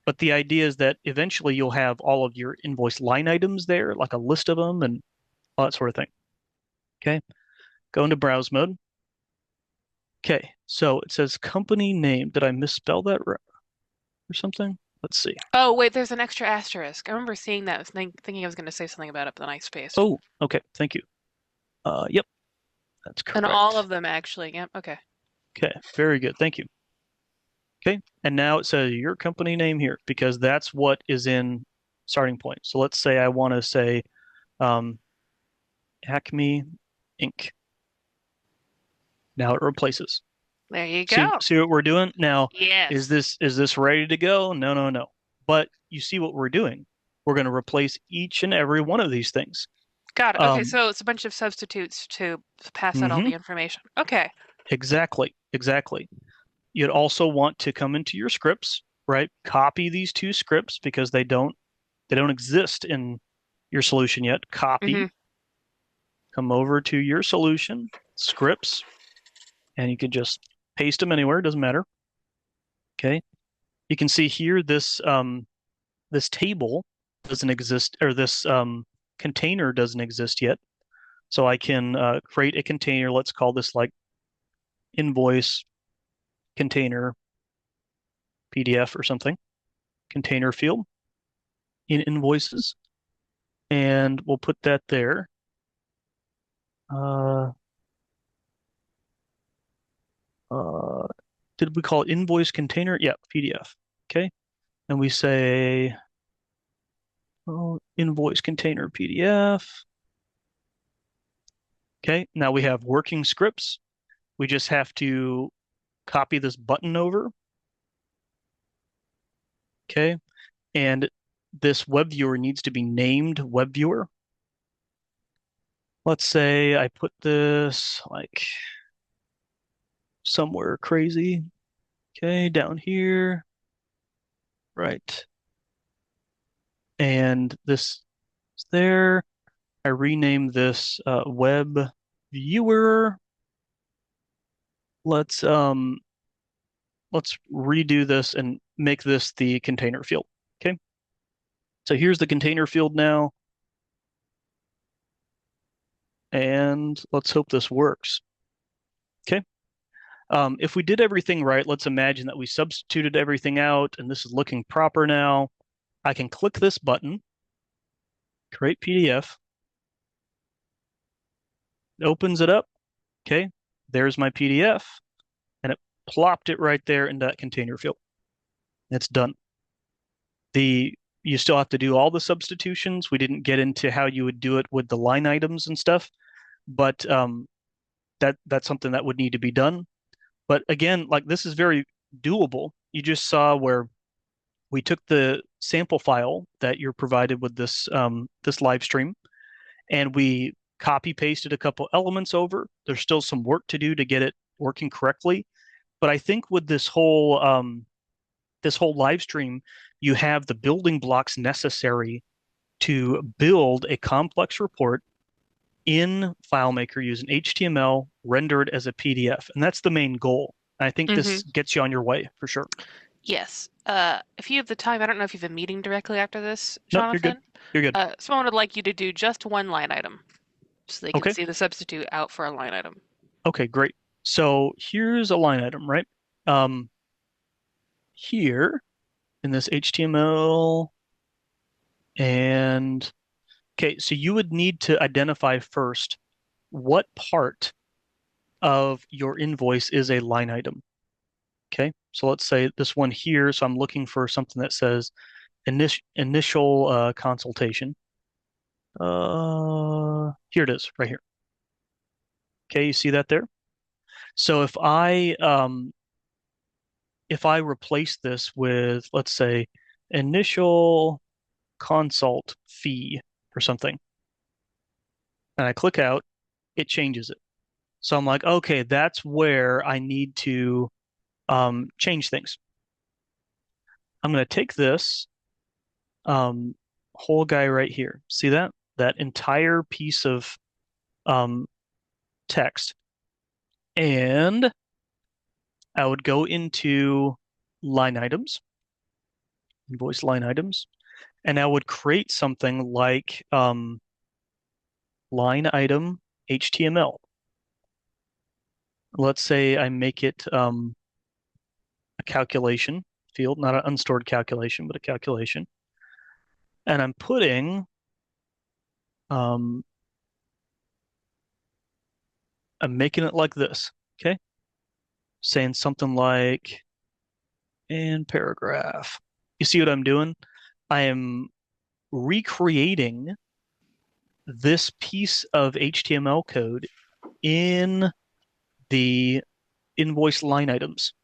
But the idea is that eventually you'll have all of your invoice line items there, like a list of them and all that sort of thing. Okay. Go into browse mode. Okay. So it says company name. Did I misspell that or something? Let's see. Oh, wait, there's an extra asterisk. I remember seeing that, thinking I was going to say something about it, but then I spaced. Oh, okay. Thank you. Yep. That's And all of correct. them, actually. Yep. Okay. Okay. Very good. Thank you. Okay. And now it says your company name here because that's what is in starting point. So let's say I want to say um, Acme Inc. Now it replaces. There you See, go. see what we're doing? Now, is Yes. this ready to go? No, no, no. But you see what we're doing. We're going to replace each and every one of these things. Got it. Okay, Um, so it's a bunch of substitutes to pass out all mhm, the information. Okay. exactly, exactly. You'd also want to come into your scripts, right? Copy these two scripts because they don't exist in your solution yet. Mm-hmm. Copy, come over to your solution, scripts, and you can just paste them anywhere, doesn't matter. Okay. You can see here this table doesn't exist, or this container doesn't exist yet. So I can create a container. Let's call this like invoice container PDF or something. Container field in invoices, and we'll put that there. Uh, uh, did we call it invoice container? Yeah, PDF. Okay. And we say, oh, invoice container PDF. Okay. Now we have working scripts. We just have to copy this button over. Okay. And this web viewer needs to be named web viewer. Let's say I put this like somewhere crazy. Okay, down here. Right. And this is there. I rename this web viewer. Let's let's redo this and make this the container field. Okay. So here's the container field now. And let's hope this works. Okay. If we did everything right, let's imagine that we substituted everything out and this is looking proper now. I can click this button, create PDF. It opens it up. Okay. There's my PDF. And it plopped it right there in that container field. It's done. You still have to do all the substitutions. We didn't get into how you would do it with the line items and stuff, but that's something that would need to be done. But again, like this is very doable. You just saw where we took the sample file that you're provided with this live stream, and we copy pasted a couple elements over. There's still some work to do to get it working correctly, but I think with this whole live stream, you have the building blocks necessary to build a complex report in FileMaker using HTML rendered as a PDF. And that's the main goal. I think this gets you on your way for sure. Yes. If you have the time, I don't know if you have a meeting directly after this, Nope, you're good. Jonathan. You're good. Someone would like you to do just one line item so they can Okay. see the substitute out for a line item. Okay, great. So here's a line item, right? Here in this HTML and okay, so you would need to identify first what part of your invoice is a line item. Okay, so let's say this one here. So I'm looking for something that says initial consultation. Here it is, right here. Okay, you see that there? So if I replace this with, let's say, initial consult fee or something, and I click out, it changes it. So I'm like, okay, that's where I need to change things. I'm going to take this whole guy right here. See that? That entire piece of text. And I would go into line items, invoice line items, and I would create something like line item HTML. Let's say I make it a calculation field, not an unstored calculation, but a calculation. And I'm putting I'm making it like this, okay? Saying something like in paragraph. You see what I'm doing? I am recreating this piece of HTML code in the invoice line items.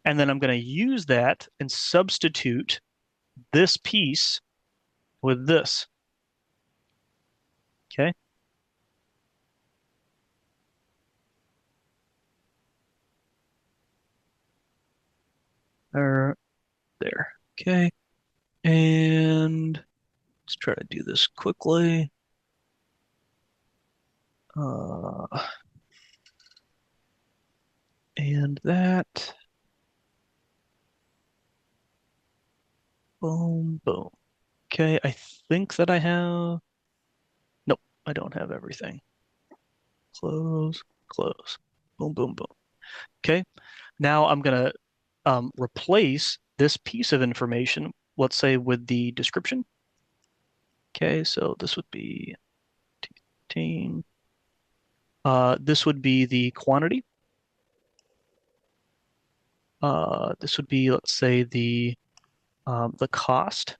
And then I'm going to use that and substitute this piece with this. Okay. There. Okay. And let's try to do this quickly. And that. Boom, boom. Okay, I think that I have. Nope, I don't have everything. Close, close. Boom, boom, boom. Okay, now I'm gonna replace this piece of information, let's say with the description. Okay, so this would be 18. This would be the quantity. This would be, let's say, the cost.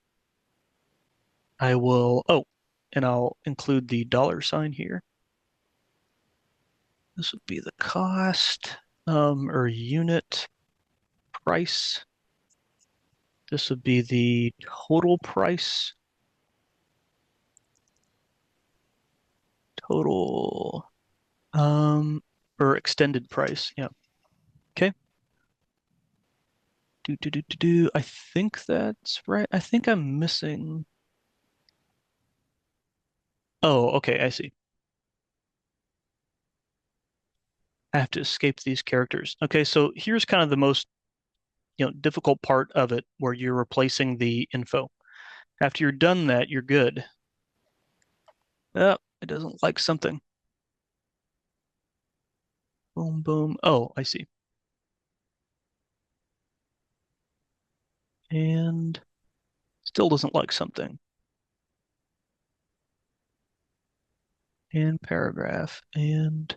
And I'll include the $sign here. This would be the cost or unit price. This would be the total price. Total or extended price. Yeah. Okay. I think that's right. I think I'm missing. Oh, okay, I see. I have to escape these characters. Okay, so here's kind of the most, difficult part of it where you're replacing the info. After you're done that, you're good. Oh, it doesn't like something. Boom, boom. Oh, I see. And still doesn't like something. And paragraph. And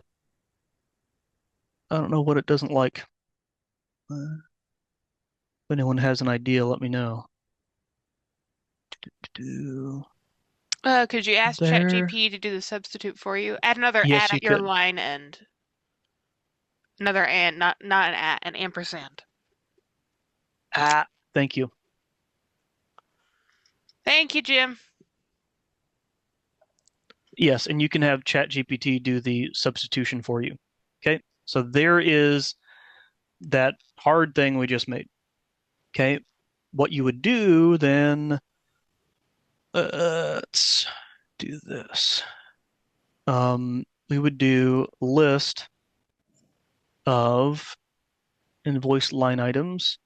I don't know what it doesn't like. If anyone has an idea, let me know. Could you ask There. ChatGPT to do the substitute for you? Add another Yes, at you at your could. line end. Another and, not an at, an ampersand. Ah, thank you. Thank you, Jim. Yes, and you can have ChatGPT do the substitution for you. Okay, so there is that hard thing we just made. Okay, what you would do then, let's do this. We would do list of invoice line items,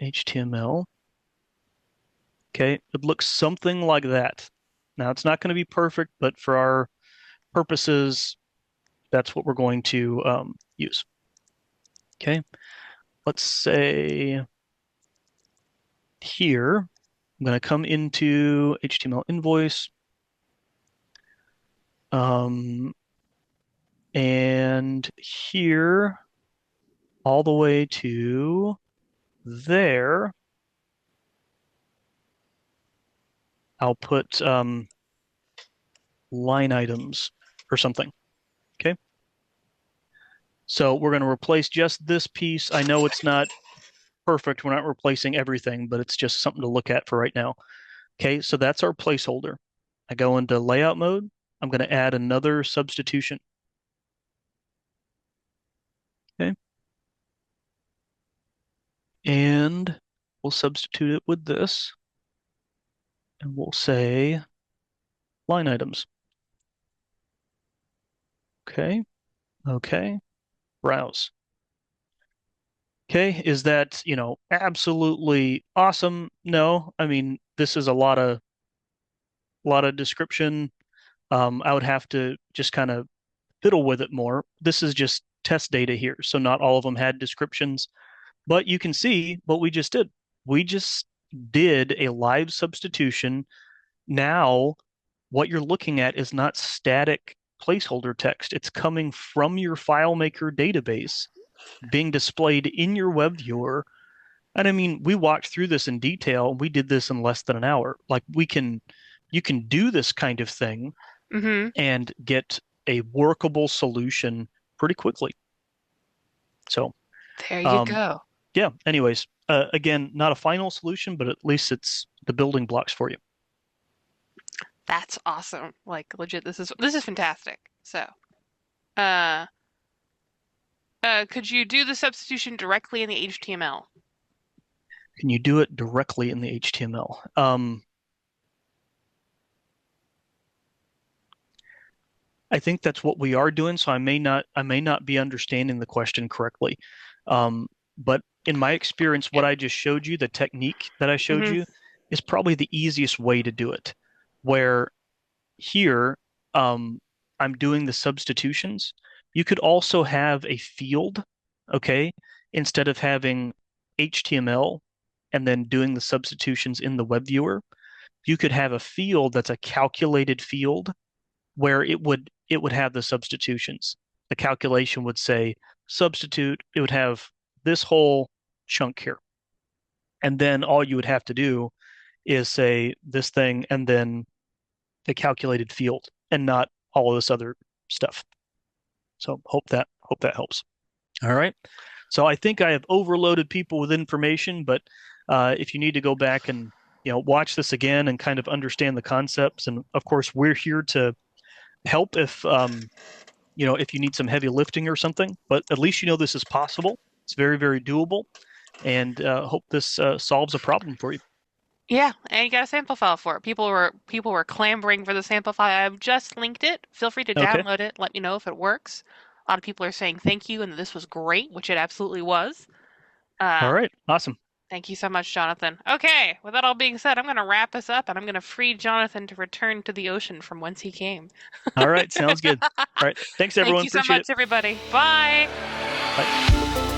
HTML. Okay, it looks something like that. Now it's not going to be perfect, but for our purposes, that's what we're going to use. Okay, let's say here, I'm going to come into HTML invoice. And here, all the way to there, I'll put line items or something. Okay. So we're going to replace just this piece. I know it's not perfect. We're not replacing everything, but it's just something to look at for right now. Okay, so that's our placeholder. I go into layout mode. I'm going to add another substitution. Okay. And we'll substitute it with this. And we'll say line items. Okay. Okay. Browse. Okay. Is that, absolutely awesome? No. I mean, this is a lot of description. I would have to just kind of fiddle with it more. This is just test data here, so not all of them had descriptions. But you can see what we just did. We just did a live substitution. Now, what you're looking at is not static placeholder text. It's coming from your FileMaker database, being displayed in your web viewer. And I mean, we walked through this in detail. We did this in less than an hour. Like you can do this kind of thing Mm-hmm. and get a workable solution pretty quickly. So, There you um, go. yeah, anyways, again, not a final solution, but at least it's the building blocks for you. That's awesome. Like legit, this is fantastic. So, uh, could you do the substitution directly in the HTML? Can you do it directly in the HTML? I think that's what we are doing, so I may not be understanding the question correctly. But in my experience, what I just showed you, the technique that I showed Mm-hmm. you, is probably the easiest way to do it. Where here, I'm doing the substitutions. You could also have a field, okay, instead of having HTML and then doing the substitutions in the web viewer. You could have a field that's a calculated field where it would have the substitutions. The calculation would say substitute. It would have this whole chunk here. And then all you would have to do is say this thing and then the calculated field and not all of this other stuff. So hope that helps. All right. So I think I have overloaded people with information, but if you need to go back and watch this again and kind of understand the concepts, and of course we're here to help if if you need some heavy lifting or something. But at least this is possible. It's very, very doable, and hope this solves a problem for you. Yeah, and you got a sample file for it. People were clamoring for the sample file. I've just linked it. Feel free to Okay. download it. Let me know if it works. A lot of people are saying thank you and that this was great, which it absolutely was. All Um, right. Awesome. Thank you so much, Jonathan. Okay, with that all being said, I'm going to wrap us up and I'm going to free Jonathan to return to the ocean from whence he came. All right. Sounds good. All right. Thanks, Thank everyone. you so Appreciate much, it. everybody. Bye. Bye.